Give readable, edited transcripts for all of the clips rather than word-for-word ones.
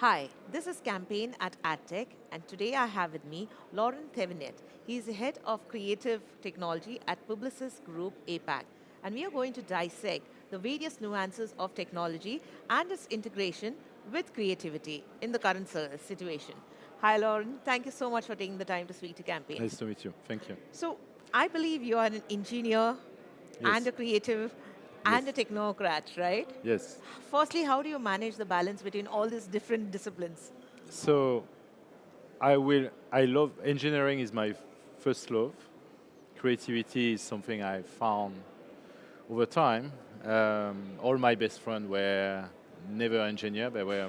Hi, this is Campaign at Adtech, and today I have with me Laurent Thevenet. He is the head of creative technology at Publicis Groupe APAC, and we are going to dissect the various nuances of technology and its integration with creativity in the current situation. Hi, Laurent. Thank you so much for taking the time to speak to Campaign. Nice to meet you. Thank you. So, I believe you are an engineer and Yes. a creative and a Yes. technocrat, right? Yes. Firstly, how do you manage the balance between all these different disciplines? So I love engineering is my first love. Creativity is something I found over time. All my best friends were never engineer, they were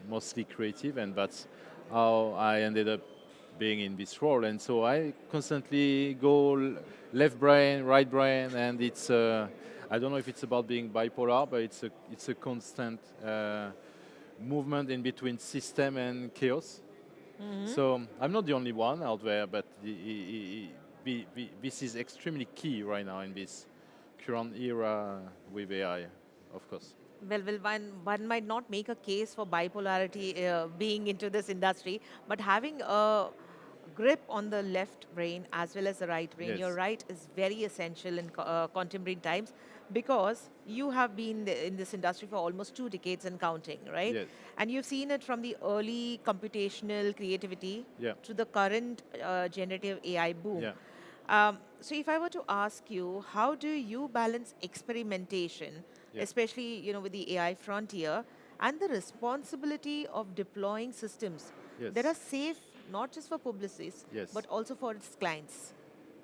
mostly creative, and that's how I ended up being in this role. And so I constantly go left brain, right brain, and I don't know if it's about being bipolar, but it's a constant movement in between system and chaos. So I'm not the only one out there, but this is extremely key right now in this current era with AI, of course. One might not make a case for bipolarity being into this industry, but having a grip on the left brain as well as the right brain, you're Yes. right, is very essential in contemporary times because you have been in this industry for almost 2 decades and counting, right? Yes. And you've seen it from the early computational creativity Yeah. to the current generative AI boom. Yeah. So if I were to ask you, how do you balance experimentation, Yeah. especially with the AI frontier, and the responsibility of deploying systems that are Yes. safe not just for Publicis Yes. but also for its clients?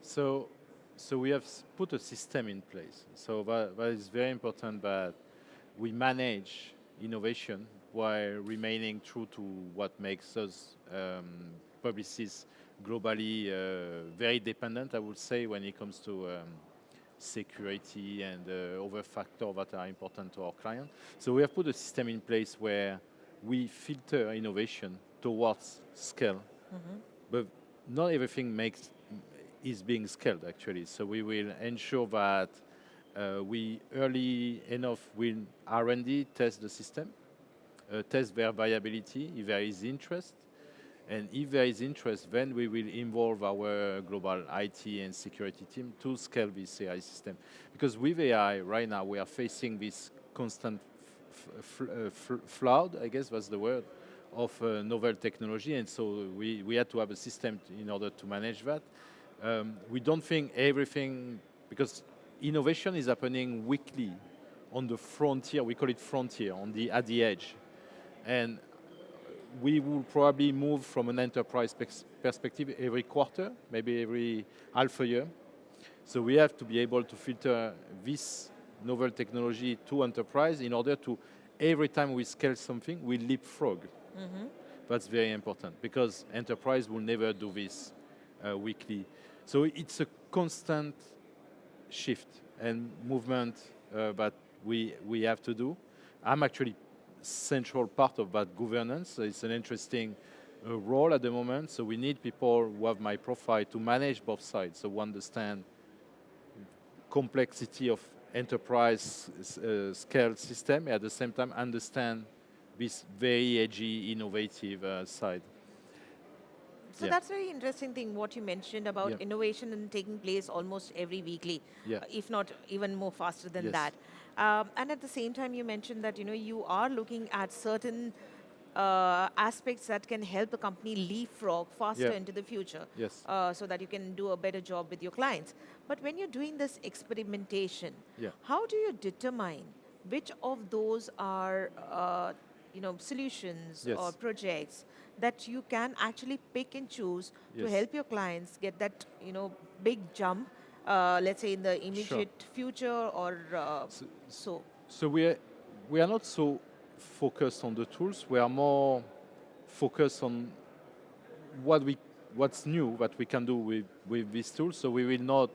So, so we have put a system in place. So that is very important that we manage innovation while remaining true to what makes us Publicis globally very dependent, I would say, when it comes to security and other factors that are important to our client. So we have put a system in place where we filter innovation towards scale, but not everything is being scaled actually. So we will ensure that we early enough will R&D test the system, test their viability if there is interest, and if there is interest, then we will involve our global IT and security team to scale this AI system. Because with AI right now we are facing this constant flood, I guess that's the word, of novel technology, and so we had to have a system in order to manage that. We don't think everything, because innovation is happening weekly on the frontier, we call it frontier, at the edge. And we will probably move from an enterprise perspective every quarter, maybe every half a year. So we have to be able to filter this novel technology to enterprise in order to, every time we scale something, we leapfrog. That's very important because enterprise will never do this weekly. So it's a constant shift and movement that we have to do. I'm actually central part of that governance. So it's an interesting role at the moment. So we need people who have my profile to manage both sides, so who understand complexity of enterprise scale system, at the same time understand this very edgy, innovative side. So Yeah. that's very interesting thing what you mentioned about Yeah. innovation and taking place almost every weekly, Yeah. if not even more faster than Yes. that. And at the same time, you mentioned that you are looking at certain aspects that can help the company leapfrog faster Yeah. into the future, Yes. so that you can do a better job with your clients. But when you're doing this experimentation, Yeah. how do you determine which of those are solutions or Yes. projects that you can actually pick and choose to Yes. help your clients get that big jump, let's say in the Sure. immediate future or So, so? so we are not so focused on the tools. We are more focused on what's new that we can do with these tools. So we will not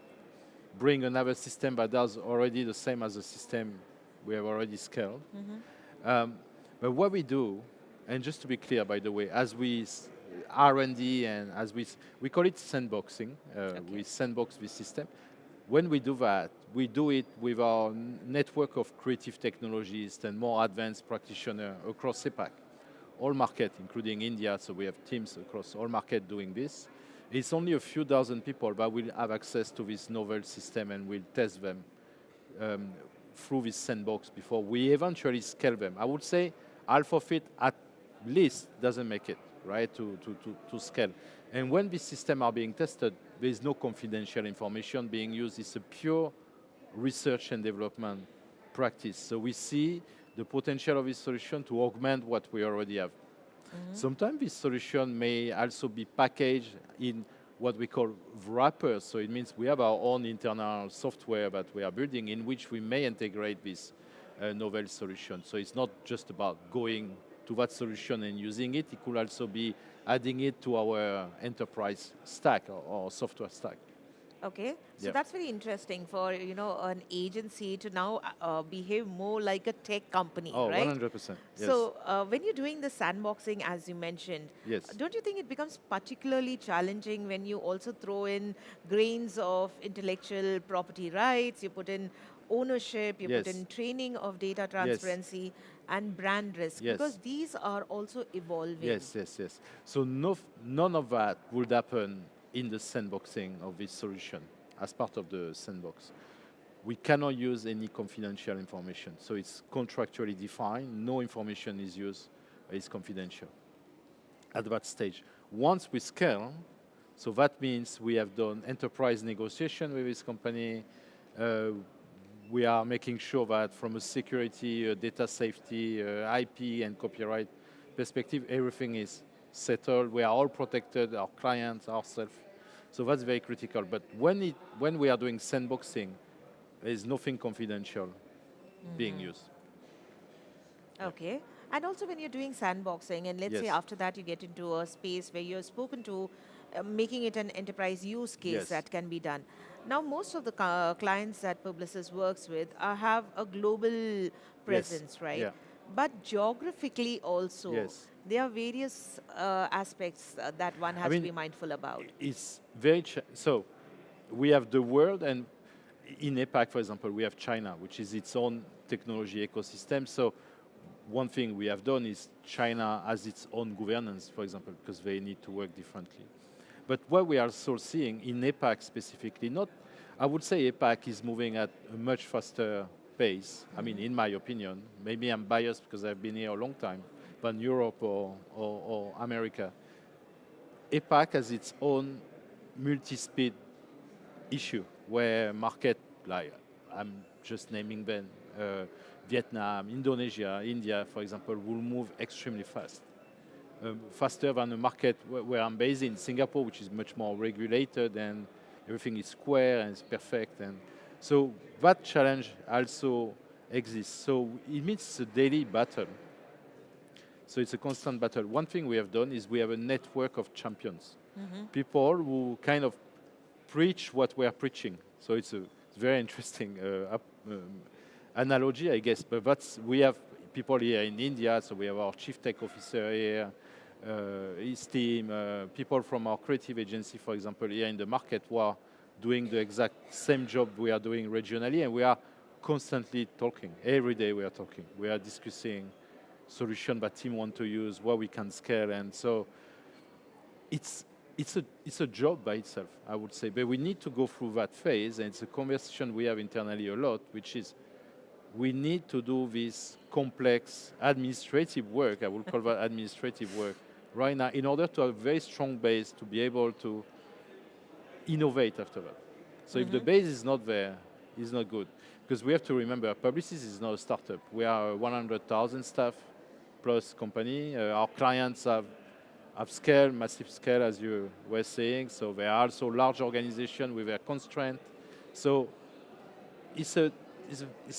bring another system that does already the same as the system we have already scaled. But what we do, and just to be clear, by the way, as we R&D and as we call it sandboxing, we sandbox this system. When we do that, we do it with our network of creative technologists and more advanced practitioners across APAC. all market, including India, so we have teams across all market doing this. It's only a few dozen people, but will have access to this novel system and we'll test them through this sandbox before we eventually scale them. I would say half of it at least doesn't make it, right, to scale. And when these systems are being tested, there is no confidential information being used. It's a pure research and development practice. So we see the potential of this solution to augment what we already have. Sometimes this solution may also be packaged in what we call wrappers. So it means we have our own internal software that we are building in which we may integrate this novel solution. So it's not just about going to that solution and using it. It could also be adding it to our enterprise stack or software stack. Okay, so Yeah. that's very interesting for an agency to now behave more like a tech company, Oh, right? 100%. Yes. So when you're doing the sandboxing, as you mentioned, Yes. don't you think it becomes particularly challenging when you also throw in grains of intellectual property rights, you put in ownership, you put Yes. in training of data transparency and brand risk, Yes. because these are also evolving. Yes, yes, yes. So none of that would happen in the sandboxing of this solution as part of the sandbox. We cannot use any confidential information. So it's contractually defined. No information is used, is confidential at that stage. Once we scale, so that means we have done enterprise negotiation with this company. We are making sure that from a security, data safety, IP and copyright perspective, everything is settled. We are all protected, our clients, ourselves. So that's very critical. But when we are doing sandboxing, there is nothing confidential being used. Okay. And also when you're doing sandboxing, and let's say Yes. after that you get into a space where you're spoken to, making it an enterprise use case Yes. that can be done. Now, most of the clients that Publicis works with have a global presence, right? Yeah. But geographically also, Yes. there are various aspects that one has to mean, be mindful about. It's very so. We have the world, and in APAC, for example, we have China, which is its own technology ecosystem. So one thing we have done is China has its own governance, for example, because they need to work differently. But what we are also seeing in APAC specifically, I would say APAC is moving at a much faster pace. I mean, in my opinion, maybe I'm biased because I've been here a long time, than Europe or America. APAC has its own multi-speed issue where market, like I'm just naming them, Vietnam, Indonesia, India, for example, will move extremely fast. Faster than a market where I'm based in Singapore, which is much more regulated and everything is square and it's perfect. And so that challenge also exists. So it means it's a daily battle. So it's a constant battle. One thing we have done is we have a network of champions. People who kind of preach what we are preaching. So it's a very interesting analogy, I guess. But we have people here in India, so we have our chief tech officer here, his team, people from our creative agency, for example, here in the market who are doing the exact same job we are doing regionally, and we are constantly talking. Every day we are talking. We are discussing solutions that team want to use, what we can scale, and so it's a job by itself, I would say. But we need to go through that phase, and it's a conversation we have internally a lot, which is we need to do this complex administrative work, I will call that administrative work, right now, in order to have a very strong base to be able to innovate after that. So if the base is not there, it's not good. Because we have to remember, Publicis is not a startup. We are a 100,000 staff plus company. Our clients have scale, massive scale, as you were saying. So they are also large organization with their constraint. So it's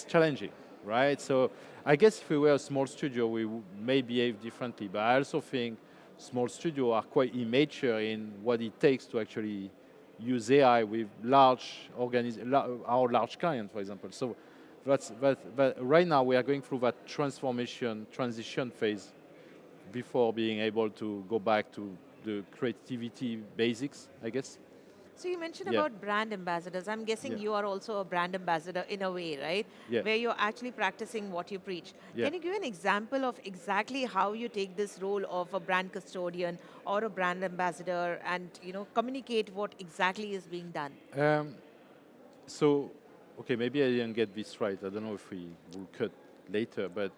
challenging, right? So I guess if we were a small studio, we may behave differently. But I also think small studios are quite immature in what it takes to actually use AI with our large clients, for example. So but right now we are going through that transition phase before being able to go back to the creativity basics, I guess. So you mentioned Yeah, about brand ambassadors. I'm guessing yeah, you are also a brand ambassador in a way, right? yeah, Where you're actually practicing what you preach. yeah. Can you give an example of exactly how you take this role of a brand custodian or a brand ambassador and communicate what exactly is being done? Um, so, okay, maybe I didn't get this right. I don't know if we will cut later, but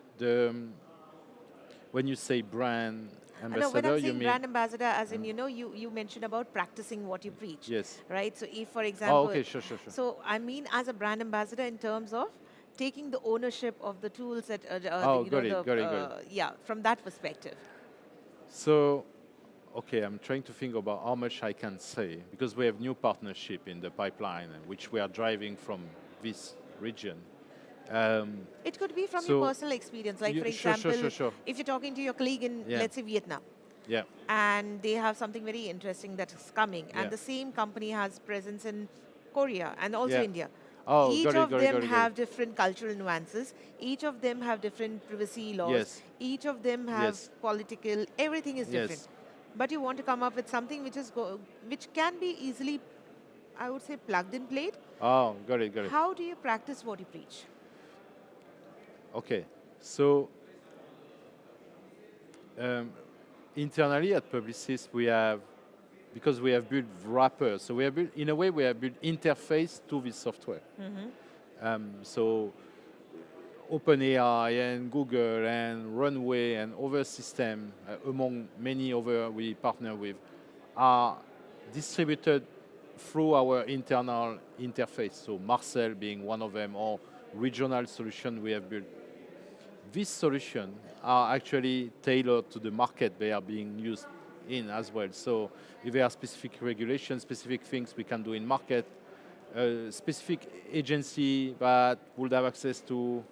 when you say brand No, when I'm ambassador, you saying mean brand ambassador, as in, um, you mentioned about practicing what you preach, yes. right? So if, for Oh, example, okay, sure, sure, sure. so I mean as a brand ambassador in terms of taking the ownership of the tools that, Oh, got it, got it, got it. yeah, from that perspective. So, okay, I'm trying to think about how much I can say because we have new partnership in the pipeline, which we are driving from this region. Um, It could be from your so, personal experience, like for sure, sure, sure, example, sure. if you're talking to your colleague in, Yeah, let's say, Vietnam, yeah, and they have something very interesting that is coming, and yeah, the same company has presence in Korea and also yeah. India. Oh, Each got it, of got it, them got it, got it. have different cultural nuances. Each of them have different privacy laws. Yes, Each of them have yes, political. Everything is different. yes. But you want to come up with something which can be easily, I would say, plugged and played. Oh, got it, got it. How do you practice what you preach? Okay, so um, internally at Publicis, because we have built wrappers, so we have built, in a way, we have built interface to this software. So OpenAI and Google and Runway and other systems, among many other we partner with, are distributed through our internal interface. So Marcel being one of them, or regional solution we have built. These solutions are actually tailored to the market they are being used in as well. So if there are specific regulations, specific things we can do in market, specific agency that would have access to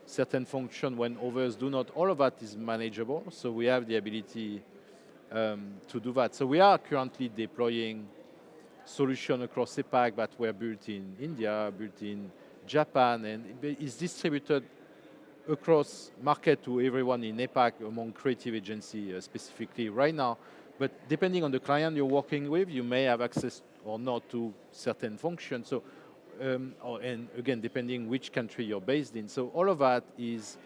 certain function when others do not, all of that is manageable. So we have the ability to do that. So we are currently deploying solution across APAC that were built in India, built in Japan, and is distributed across market to everyone in APAC among creative agency specifically right now. But depending on the client you're working with, you may have access or not to certain functions. So, and again, depending which country you're based in. So all of that is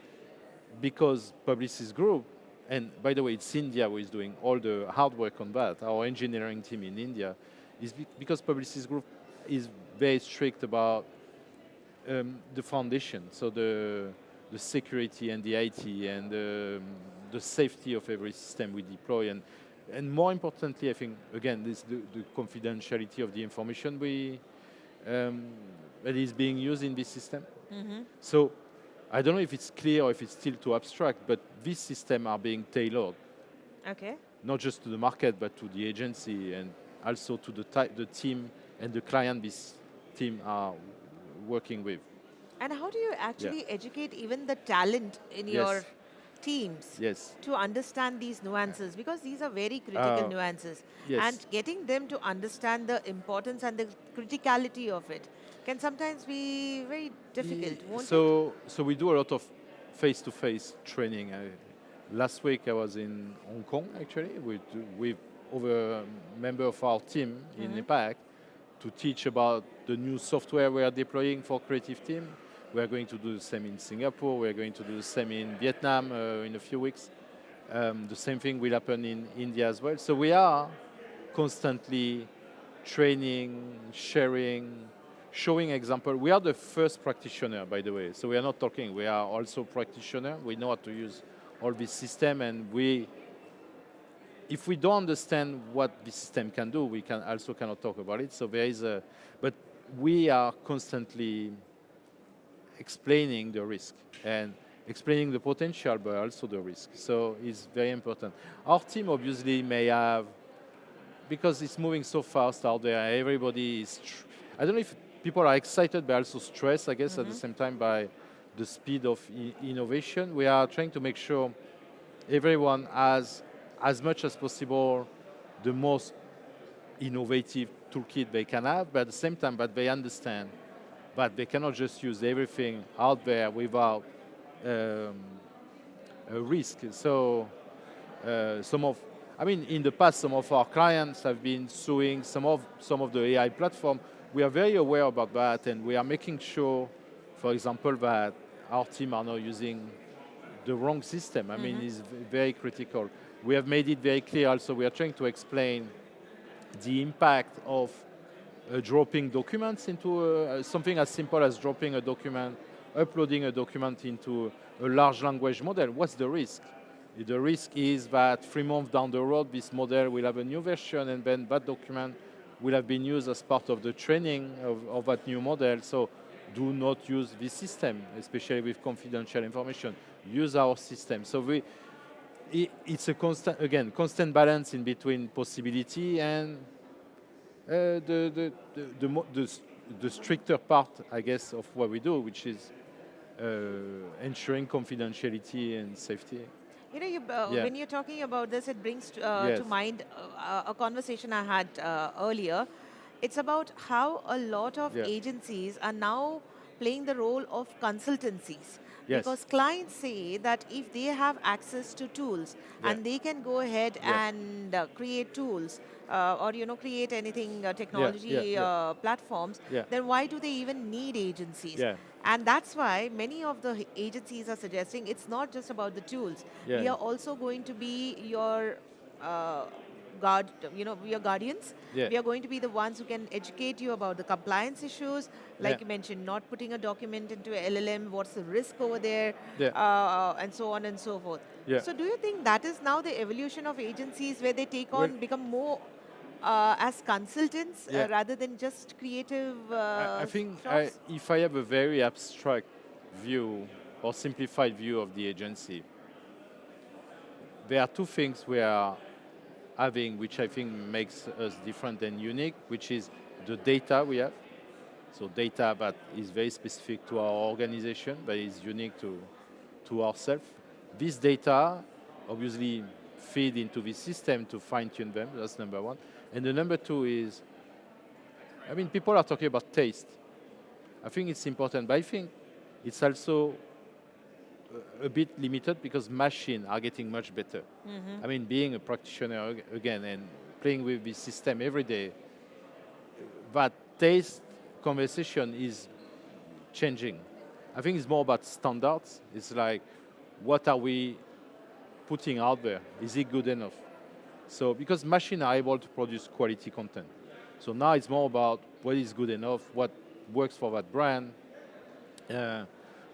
because Publicis Group, and by the way, it's India who is doing all the hard work on that. Our engineering team in India is because Publicis Group is very strict about the foundation. So the security and the IT and the safety of every system we deploy. And more importantly, I think, again, this the confidentiality of the information that is being used in this system. So I don't know if it's clear or if it's still too abstract, but these systems are being tailored, Okay. not just to the market, but to the agency and also to the team and the client this team are working with. And how do you actually educate even the talent in Yes. your teams Yes. to understand these nuances? Because these are very critical nuances. Yes. And getting them to understand the importance and the criticality of it can sometimes be very difficult, won't it? So we do a lot of face-to-face training. Last week I was in Hong Kong actually with other member of our team in APAC to teach about the new software we are deploying for creative team. We are going to do the same in Singapore. We are going to do the same in Vietnam in a few weeks. The same thing will happen in India as well. So we are constantly training, sharing, showing example. We are the first practitioner, by the way. So we are not talking. We are also practitioner. We know how to use all this system, and if we don't understand what the system can do, we can also cannot talk about it. So there is but we are constantly explaining the risk and explaining the potential, but also the risk. So it's very important. Our team obviously may have, because it's moving so fast out there, everybody is, I don't know if people are excited, but also stressed, I guess, at the same time by the speed of innovation. We are trying to make sure everyone has, as much as possible, the most innovative toolkit they can have, but at the same time, that they understand that they cannot just use everything out there without a risk. So I mean, in the past, some of our clients have been suing some of the AI platform. We are very aware about that, and we are making sure, for example, that our team are not using the wrong system. I mean, it's very critical. We have made it very clear also. We are trying to explain the impact of dropping documents into something as simple as dropping a document, uploading a document into a large language model. What's the risk? The risk is that 3 months down the road, this model will have a new version, and then that document will have been used as part of the training of that new model. So do not use this system, especially with confidential information. Use our system. So it's a constant balance in between possibility and the stricter part, I guess, of what we do, which is ensuring confidentiality and safety. You know, Yeah. when you're talking about this, it brings Yes. to mind a conversation I had earlier. It's about how a lot of Yeah. agencies are now playing the role of consultancies. Yes. Because clients say that if they have access to tools Yeah. and they can go ahead Yeah. and create tools or create anything technology yeah. platforms, Yeah. then why do they even need agencies? Yeah. And that's why many of the agencies are suggesting it's not just about the tools. Yeah. We are also going to be your uh, we are guardians. Yeah. We are going to be the ones who can educate you about the compliance issues, like Yeah. you mentioned, not putting a document into a LLM, what's the risk over there, Yeah. and so on and so forth. Yeah. So do you think that is now the evolution of agencies where they take Well- on, become more as consultants Yeah. rather than just creative I think shops? if I have a very abstract view or simplified view of the agency, there are 2 things we are having, which I think makes us different and unique, which is the data we have. So data that is very specific to our organization, but is unique to ourselves. This data obviously feed into the system to fine-tune them. That's number 1. And the number 2 is, I mean, people are talking about taste. I think it's important, but I think it's also a bit limited because machines are getting much better. I mean, being a practitioner again and playing with this system every day, that taste conversation is changing. I think it's more about standards. It's like, what are we putting out there? Is it good enough? So, because machines are able to produce quality content. So now it's more about what is good enough, what works for that brand,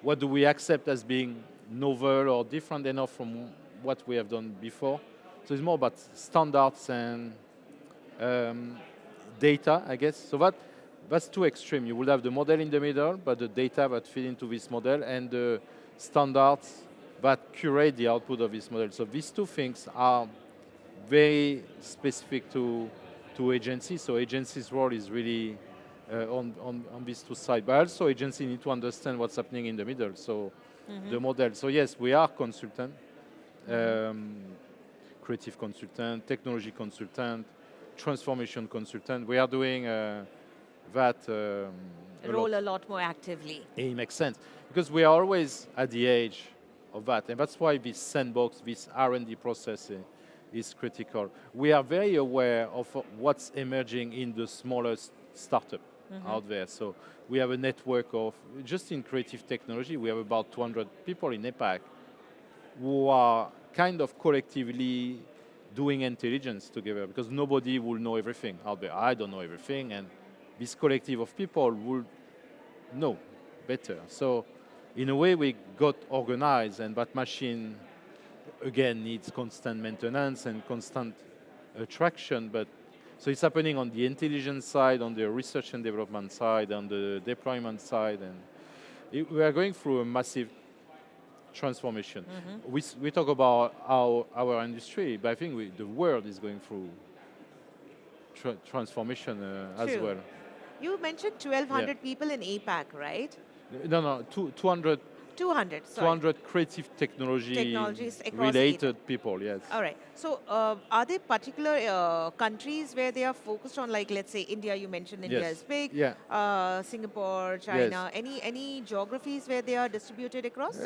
what do we accept as being novel or different enough from what we have done before. So it's more about standards and data, I guess. So that's too extreme. You will have the model in the middle, but the data that feed into this model and the standards that curate the output of this model. So these 2 things are very specific to agencies. So agencies' role is really on these 2 sides. But also agencies need to understand what's happening in the middle. So the model. So yes, we are consultant, creative consultant, technology consultant, transformation consultant. We are doing that Role a lot more actively. it makes sense because we are always at the edge of that, and that's why this sandbox, this R&D process is critical. We are very aware of what's emerging in the smallest startup out there. So we have a network of, just in creative technology, we have about 200 people in APAC who are kind of collectively doing intelligence together because nobody will know everything out there. I don't know everything, and this collective of people will know better. So in a way, we got organized, and that machine, again, needs constant maintenance and constant traction. But so it's happening on the intelligence side, on the research and development side, on the deployment side, and we are going through a massive transformation. We talk about our industry, but I think the world is going through transformation as True. well. You mentioned 1,200 people in APAC, right? No, 200 200, sorry. 200 creative technology Technologies across related people, yes. All right. So, are there particular countries where they are focused on, like, let's say, India? You mentioned India Yes. is big. Yeah. Singapore, China. Any geographies where they are distributed across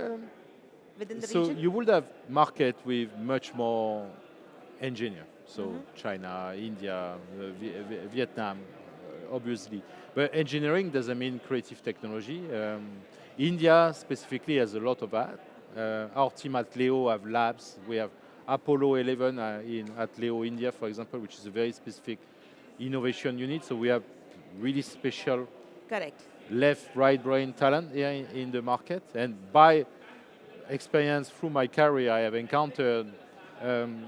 within the So region? you would have market with much more engineer. So China, India, Vietnam, obviously. But engineering doesn't mean creative technology. India specifically has a lot of that. Our team at Leo have labs. We have Apollo 11 at Leo India, for example, which is a very specific innovation unit. So we have really special Correct. left, right brain talent here in the market. And by experience through my career, I have encountered um,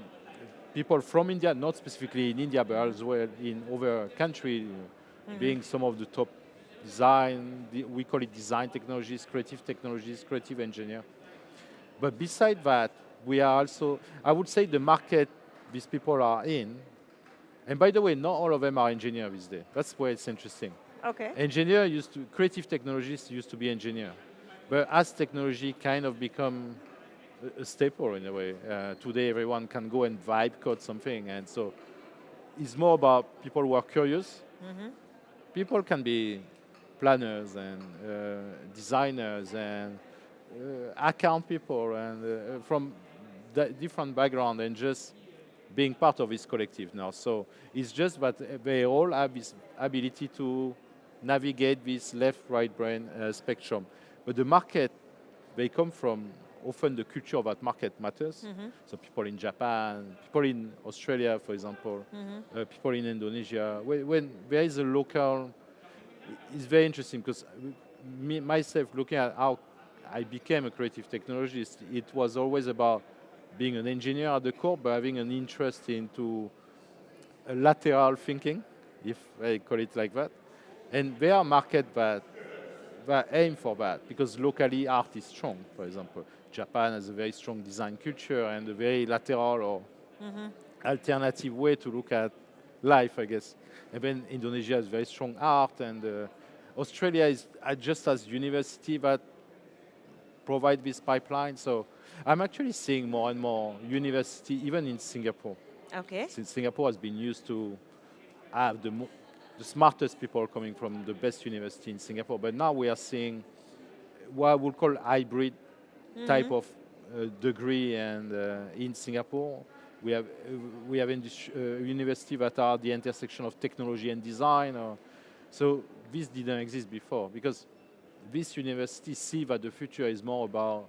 people from India, not specifically in India, but as well in other countries, being some of the top design, we call it design technologies, creative engineer. But beside that, we are also, I would say the market these people are in, and by the way, not all of them are engineers these days. That's where it's interesting. Okay. Creative technologists used to be engineer. But as technology kind of become a staple in a way, today everyone can go and vibe code something. And so it's more about people who are curious. People can be planners and designers and account people and from different background and just being part of this collective now. So it's just that they all have this ability to navigate this left-right brain spectrum. But the market they come from, often the culture of that market matters. So people in Japan, people in Australia, for example, people in Indonesia. When there is a local, it's very interesting because myself looking at how I became a creative technologist, it was always about being an engineer at the core, but having an interest into lateral thinking, if I call it like that. And there are markets that aim for that because locally art is strong. For example, Japan has a very strong design culture and a very lateral or alternative way to look at life, I guess. And then Indonesia has very strong art, and Australia is just as university that provide this pipeline. So I'm actually seeing more and more university, even in Singapore. Okay. Since Singapore has been used to have the smartest people coming from the best university in Singapore, but now we are seeing what I would call hybrid type of degree, and in Singapore we have university that are the intersection of technology and design. So this didn't exist before because this university see that the future is more about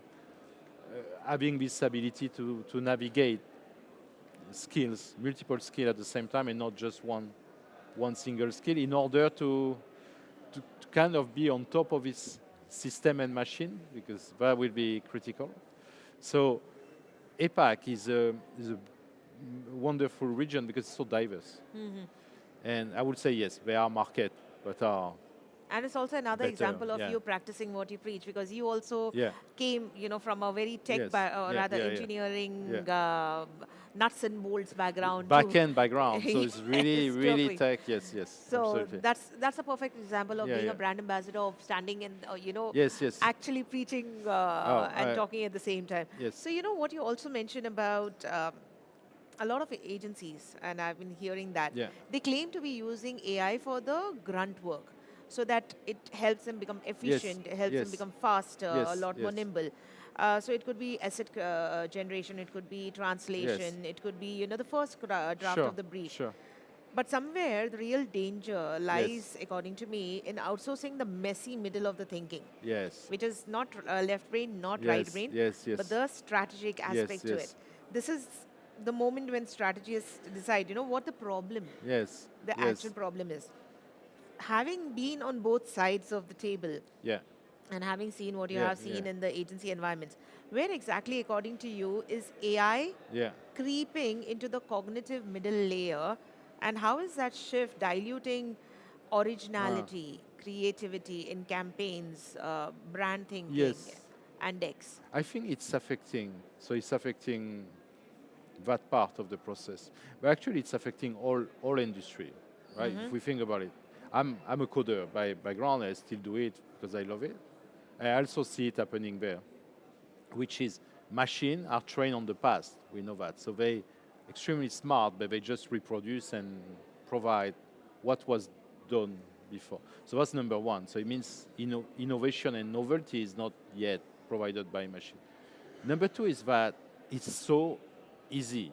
having this ability to navigate skills, multiple skills at the same time, and not just one single skill, in order to kind of be on top of this system and machine, because that will be critical. So APAC is a wonderful region because it's so diverse. And I would say yes, there are markets that are. And it's also another Better, example of yeah. you practicing what you preach, because you also Yeah. came, from a very tech, Yes. or Yeah, rather yeah, yeah. engineering, nuts and bolts background. Back-end background, so it's really, Yes, really totally. tech. Yes, So absolutely. that's a perfect example of Yeah, being yeah. a brand ambassador, of standing and Yes. actually preaching and talking at the same time. Yes. So what you also mentioned about a lot of agencies, and I've been hearing that Yeah. they claim to be using AI for the grunt work, so that it helps them become efficient, it helps them Yes. become faster, a Yes, lot more yes. nimble. So it could be asset generation, it could be translation, it could be the first draft Sure, of the brief. Sure. But somewhere the real danger lies, according to me, in outsourcing the messy middle of the thinking, Yes. which is not left brain, not Yes, right brain, yes. but the strategic aspect to yes. it. This is the moment when strategists decide, what the problem, Yes. the yes. actual problem is. Having been on both sides of the table Yeah. and having seen what you Yeah, have seen yeah. in the agency environments, where exactly, according to you, is AI Yeah. creeping into the cognitive middle layer, and how is that shift diluting originality, creativity in campaigns, brand thinking, Yes. and X? I think it's affecting that part of the process. But actually it's affecting all industry, right? If we think about it. I'm a coder by background, I still do it because I love it. I also see it happening there, which is machines are trained on the past. We know that. So they extremely smart, but they just reproduce and provide what was done before. So that's number one. So it means innovation and novelty is not yet provided by machine. Number two is that it's so easy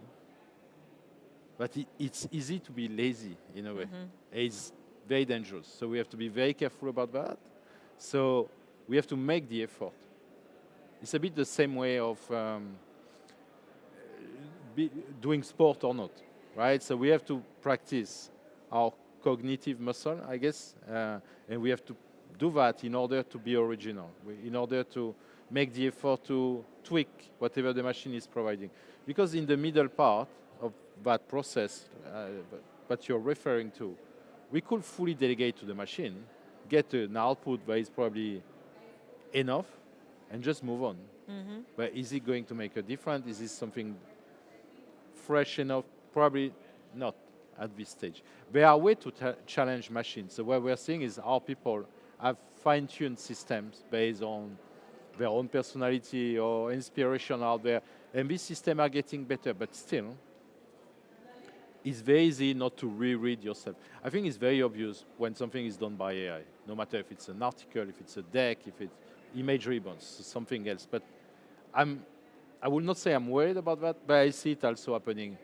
but it's easy to be lazy in a way. Mm-hmm. It's very dangerous. So we have to be very careful about that. So we have to make the effort. It's a bit the same way of doing sport or not, right? So we have to practice our cognitive muscle, I guess, and we have to do that in order to be original, in order to make the effort to tweak whatever the machine is providing. Because in the middle part of that process that you're referring to, we could fully delegate to the machine, get an output that is probably enough, and just move on. Mm-hmm. But is it going to make a difference? Is this something fresh enough? Probably not at this stage. There are ways to challenge machines. So what we're seeing is our people have fine-tuned systems based on their own personality or inspiration out there. And these systems are getting better, but still, it's very easy not to reread yourself. I think it's very obvious when something is done by AI, no matter if it's an article, if it's a deck, if it's imagery bonds, something else. But I will not say I'm worried about that, but I see it also happening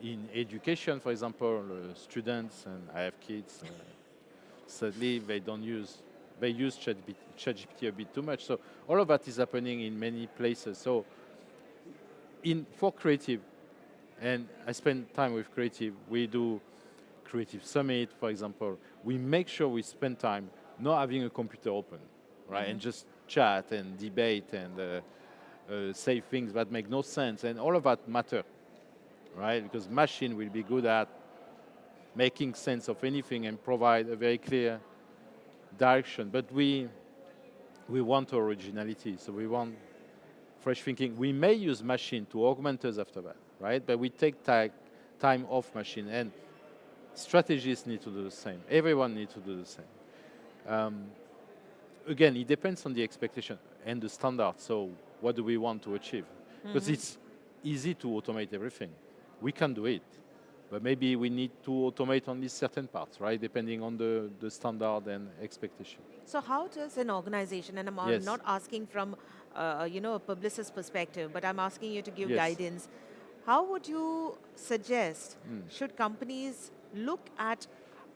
in education, for example, students, and I have kids. Sadly, they use ChatGPT a bit too much. So all of that is happening in many places. So for creative, and I spend time with creative, we do creative summit, for example. We make sure we spend time not having a computer open, right, and just chat and debate and say things that make no sense, and all of that matter, right? Because machine will be good at making sense of anything and provide a very clear direction. But we want originality, so we want fresh thinking. We may use machine to augment us after that, right? But we take time off machine, and strategists need to do the same. Everyone needs to do the same. Again, it depends on the expectation and the standard. So what do we want to achieve? Because it's easy to automate everything. We can do it. But maybe we need to automate only certain parts, right? Depending on the standard and expectation. So how does an organization, and I'm Yes. not asking from a publicist perspective, but I'm asking you to give Yes. guidance. How would you suggest should companies look at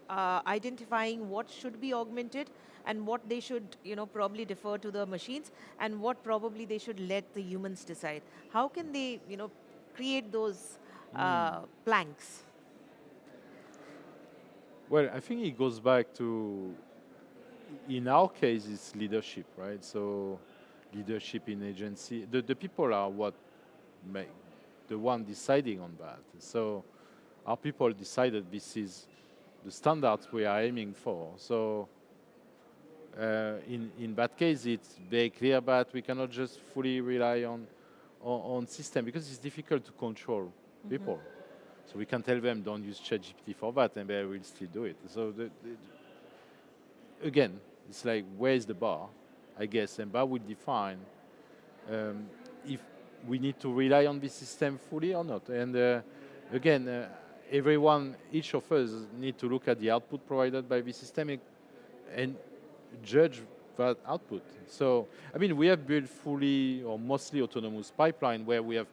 identifying what should be augmented and what they should probably defer to the machines, and what probably they should let the humans decide? How can they create those planks? Well, I think it goes back to, in our case, it's leadership, right? So leadership in agency. The people are what make the one deciding on that. So our people decided this is the standards we are aiming for. So in that case, it's very clear that we cannot just fully rely on system, because it's difficult to control people. So we can tell them don't use ChatGPT for that, and they will still do it. So again, it's like, where is the bar, I guess, and that will define if we need to rely on this system fully or not. And again, each of us need to look at the output provided by the system and judge that output. So, I mean, we have built fully or mostly autonomous pipeline where we have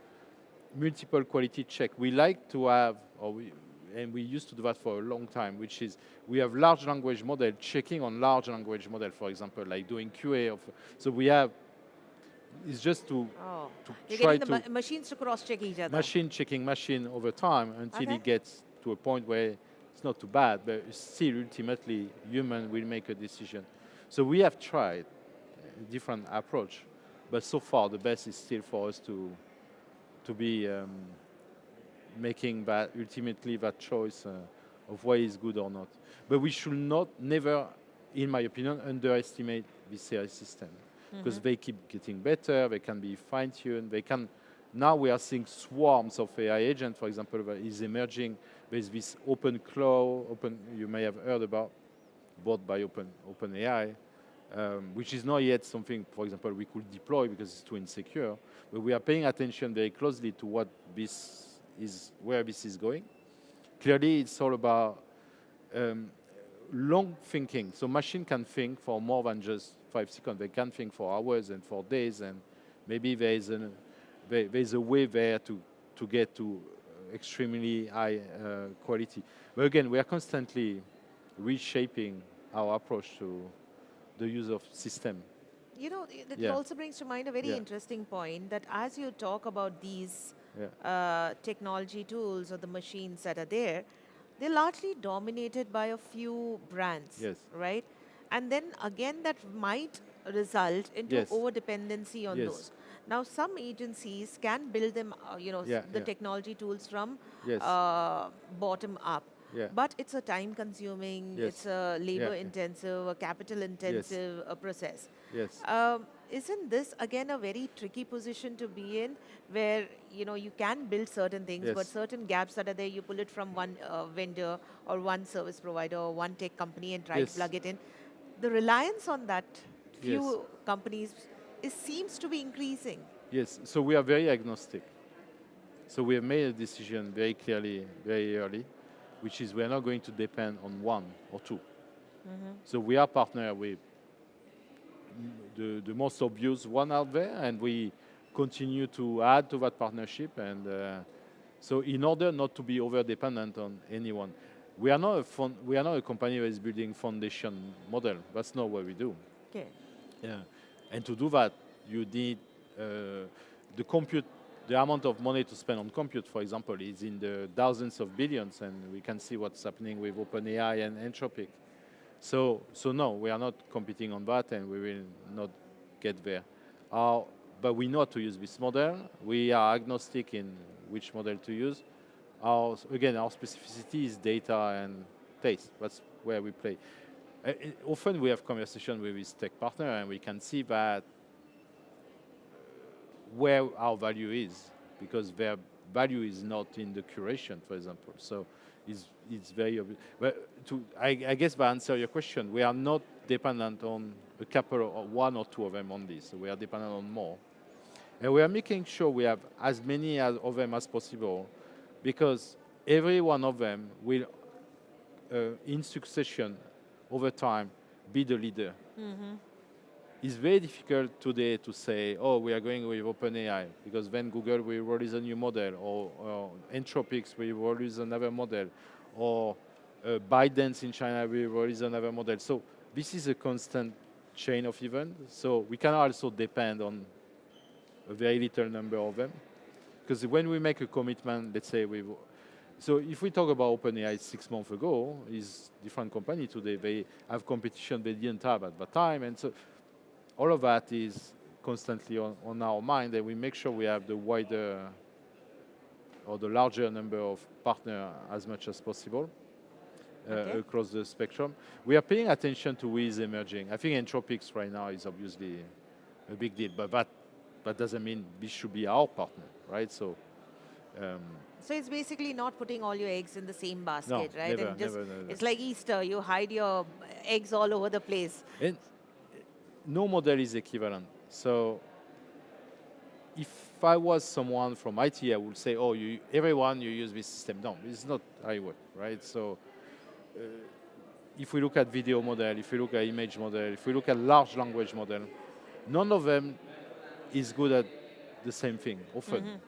multiple quality check. We like to have, and we used to do that for a long time, which is we have large language model checking on large language model, for example, like doing QA. So we have, it's just to You're try getting the to machines to cross-check each other. machine checking machine over time until Okay. it gets to a point where it's not too bad, but still ultimately human will make a decision. So we have tried a different approach, but so far the best is still for us to be making that ultimately that choice of what is good or not. But we should never, in my opinion, underestimate this AI system, because they keep getting better. They can be fine-tuned. Now we are seeing swarms of AI agents, for example, that is emerging. There's this OpenClaw, you may have heard about, bought by OpenAI, which is not yet something, for example, we could deploy because it's too insecure. But we are paying attention very closely to where this is going. Clearly, it's all about long thinking. So machine can think for more than just 5 seconds. They can think for hours and for days, and maybe there's a way there to get to extremely high quality. But again, we are constantly reshaping our approach to the use of system. You know, it Yeah. also brings to mind a very Yeah. interesting point that as you talk about these Yeah. technology tools or the machines that are there, they're largely dominated by a few brands, Yes. right? And then again, that might result into Yes. over dependency on Yes. those. Now, some agencies can build them, Yeah. the Yeah. technology tools from Yes. bottom up. Yeah. But it's a time consuming, Yes. it's a labor Yeah. intensive, a capital intensive process. Yes. Isn't this again a very tricky position to be in, where you can build certain things, but Yes. certain gaps that are there, you pull it from one vendor or one service provider or one tech company and try to Yes. plug it in. The reliance on that few Yes. companies seems to be increasing. Yes. So we are very agnostic. So we have made a decision very clearly, very early, which is we are not going to depend on one or two. So we are partner with the most obvious one out there, and we continue to add to that partnership. And so, in order not to be over dependent on anyone, we are not a company that is building foundation model. That's not what we do. Okay. Yeah, and to do that, you need the compute. The amount of money to spend on compute, for example, is in the thousands of billions, and we can see what's happening with OpenAI and Anthropic. So no, we are not competing on that, and we will not get there. But we know how to use this model. We are agnostic in which model to use. Our specificity is data and taste. That's where we play. Often we have conversation with this tech partner, and we can see that where our value is, because their value is not in the curation, for example. So it's very obvious. But I guess by answer your question, we are not dependent on a couple or one or two of them only. So we are dependent on more. And we are making sure we have as many of them as possible, because every one of them will, in succession, over time, be the leader. It's very difficult today to say, oh, we are going with OpenAI, because then Google will release a new model, or Anthropic will release another model, or ByteDance in China will release another model. So this is a constant chain of events. So we can also depend on a very little number of them. Because when we make a commitment, let's say so if we talk about OpenAI 6 months ago, is different company today. They have competition they didn't have at the time, and so all of that is constantly on our mind, and we make sure we have the wider or the larger number of partners as much as possible across the spectrum. We are paying attention to who is emerging. I think Anthropic right now is obviously a big deal, but that doesn't mean this should be our partner, right? So it's basically not putting all your eggs in the same basket, right? Never, And just, never. it's like Easter, you hide your eggs all over the place. And no model is equivalent. So if I was someone from IT, I would say, oh, everyone, you use this system. No, it's not how it works, right? So if we look at video model, if we look at image model, if we look at large language model, none of them is good at the same thing, often.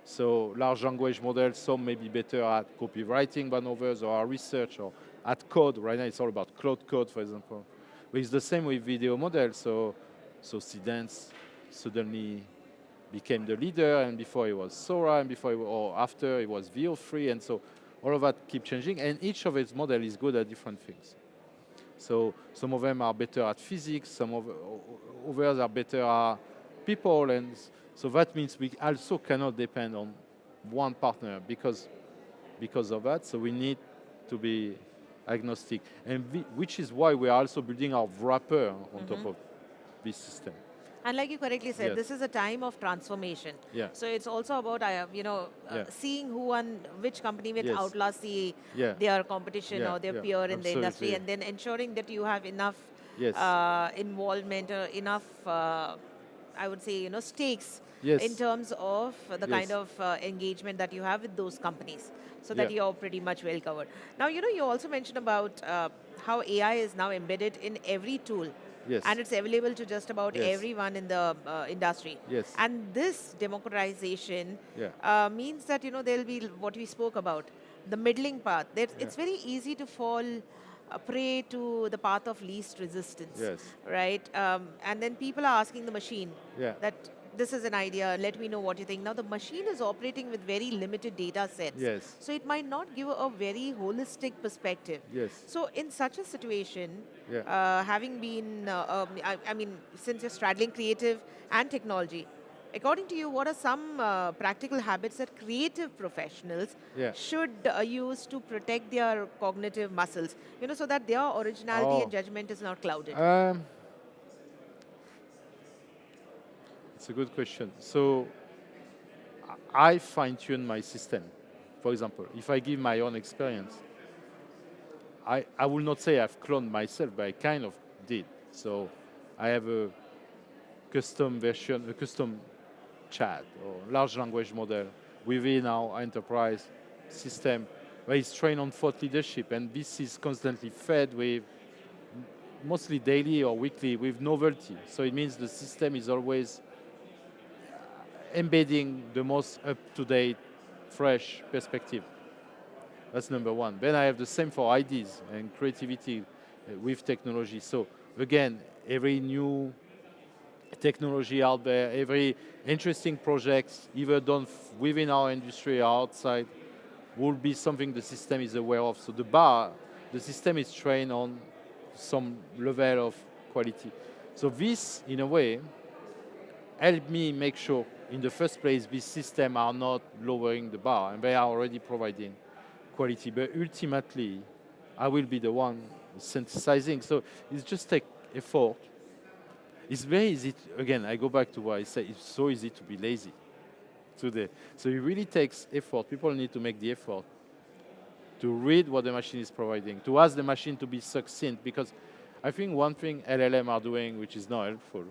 So large language models, some may be better at copywriting than others, or at research, or at code. Right now it's all about cloud code, for example. But it's the same with video models. So Seedance suddenly became the leader, and before it was Sora, and after it was VO3, and so all of that keep changing, and each of its model is good at different things. So some of them are better at physics, some of others are better at people, and so that means we also cannot depend on one partner because of that. So we need to be agnostic, and which is why we are also building our wrapper on top of this system. And like you correctly said, Yes. this is a time of transformation. Yeah. So it's also about seeing who and which company will Yes. outlast their competition or their peer in the industry, and then ensuring that you have enough Yes. involvement or enough, I would say, stakes Yes. in terms of the Yes. kind of engagement that you have with those companies, so that Yeah. you're pretty much well covered. Now, you also mentioned about how AI is now embedded in every tool Yes. and it's available to just about Yes. everyone in the industry. Yes. And this democratization Yeah. means that there'll be what we spoke about, the middling path. Yeah. It's very easy to fall prey to the path of least resistance, Yes. right? And then people are asking the machine Yeah. that this is an idea, let me know what you think. Now the machine is operating with very limited data sets. Yes. So it might not give a very holistic perspective. Yes. So in such a situation, Yeah. having been, I mean, since you're straddling creative and technology, according to you, what are some practical habits that creative professionals Yeah. should use to protect their cognitive muscles, so that their originality and Oh. judgment is not clouded? It's a good question. So I fine-tune my system. For example, if I give my own experience, I will not say I've cloned myself, but I kind of did. So I have a custom version, a custom chat or large language model within our enterprise system where it's trained on thought leadership, and this is constantly fed with mostly daily or weekly with novelty. So it means the system is always embedding the most up-to-date, fresh perspective. That's number one. Then I have the same for ideas and creativity with technology. So again, every new technology out there, every interesting project, either done within our industry or outside, will be something the system is aware of. So the system is trained on some level of quality. So this, in a way, helped me make sure, in the first place, these systems are not lowering the bar, and they are already providing quality. But ultimately, I will be the one synthesizing. So it's just take effort. It's very easy. Again, I go back to what I said. It's so easy to be lazy today. So it really takes effort. People need to make the effort to read what the machine is providing, to ask the machine to be succinct. Because I think one thing LLM are doing, which is not helpful,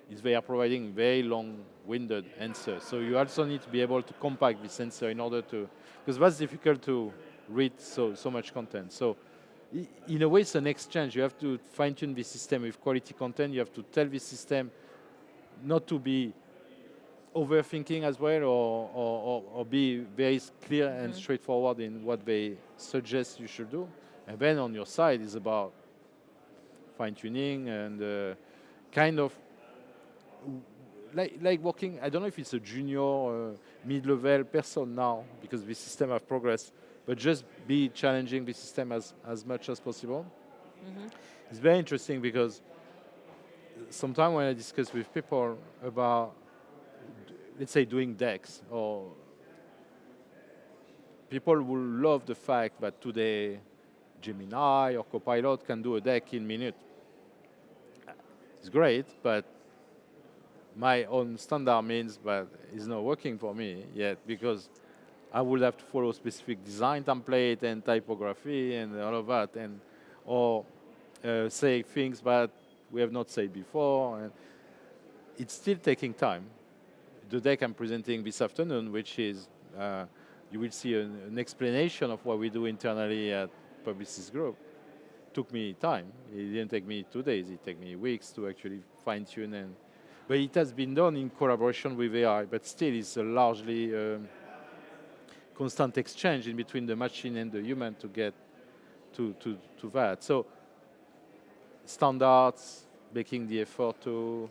is they are providing very long-winded answers. So you also need to be able to compact this answer in order to, because that's difficult to read so much content. So in a way, it's an exchange. You have to fine-tune the system with quality content. You have to tell the system not to be overthinking as well, or be very clear and straightforward in what they suggest you should do. And then on your side is about fine-tuning and kind of like working. I don't know if it's a junior or mid-level person now, because the system have progressed, but just be challenging the system as much as possible. It's very interesting because sometimes when I discuss with people about, let's say, doing decks, or people will love the fact that today Gemini or Copilot can do a deck in minutes. It's great, but my own standard means that it's not working for me yet, because I would have to follow specific design template and typography and all of that, or say things that we have not said before. And it's still taking time. The deck I'm presenting this afternoon, which is, you will see an explanation of what we do internally at Publicis Group, took me time. It didn't take me 2 days, it took me weeks to actually fine-tune. But it has been done in collaboration with AI, but still it's a largely constant exchange in between the machine and the human to get to that. So standards, making the effort to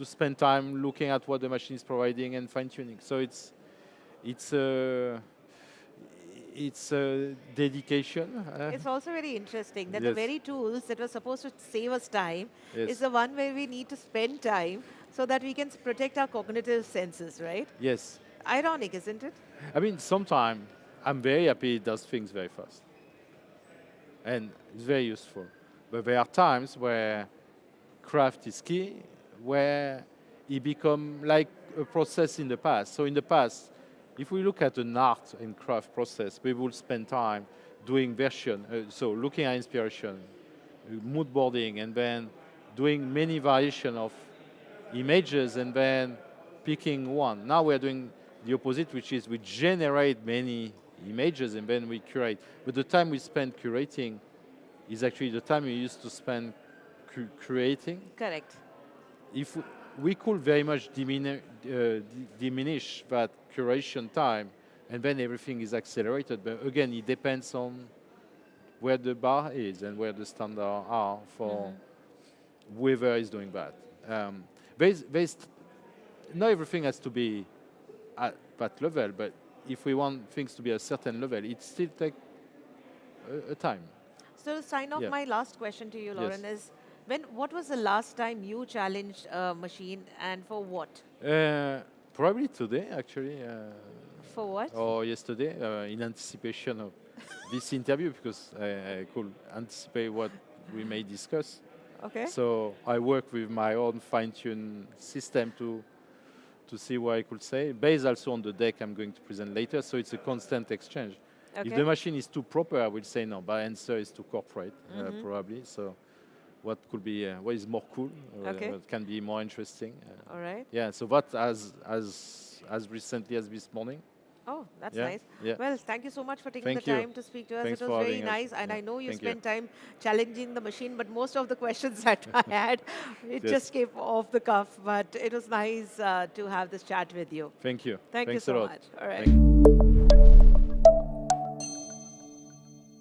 spend time looking at what the machine is providing and fine-tuning. So it's a dedication. It's also very interesting that Yes. the very tools that were supposed to save us time Yes. is the one where we need to spend time so that we can protect our cognitive senses, right? Yes. Ironic, isn't it? I mean, sometimes I'm very happy it does things very fast. And it's very useful. But there are times where craft is key, where it becomes like a process in the past. So in the past, if we look at an art and craft process, we will spend time doing version, so looking at inspiration, mood boarding, and then doing many variations of images, and then picking one. Now we're doing the opposite, which is we generate many images and then we curate. But the time we spend curating is actually the time you used to spend creating. Correct. If we could very much diminish that curation time, and then everything is accelerated. But again, it depends on where the bar is and where the standards are for whoever is doing that. Not everything has to be at that level, but if we want things to be a certain level, it still takes a time. So to sign off, Yeah. my last question to you, Laurent, is what was the last time you challenged a machine and for what? Probably today, actually. For what? Or yesterday, in anticipation of this interview, because I could anticipate what we may discuss. Okay. So I work with my own fine-tuned system to see what I could say, based also on the deck I'm going to present later. So it's a constant exchange. Okay. If the machine is too proper, I will say no. But answer is too corporate, probably. So what could be, what is more cool? Okay. What can be more interesting? All right. Yeah. So that as recently as this morning. Oh, that's Yeah, nice. yeah. Well, thank you so much for taking Thank the you. time to speak to us. Thanks It was for very having us. nice, and Yeah, I know you thank you. spent time challenging the machine, but most of the questions that I had, it Yes. just came off the cuff. But it was nice to have this chat with you. Thank you. Thank Thanks you a so lot. much. All right. Thank you.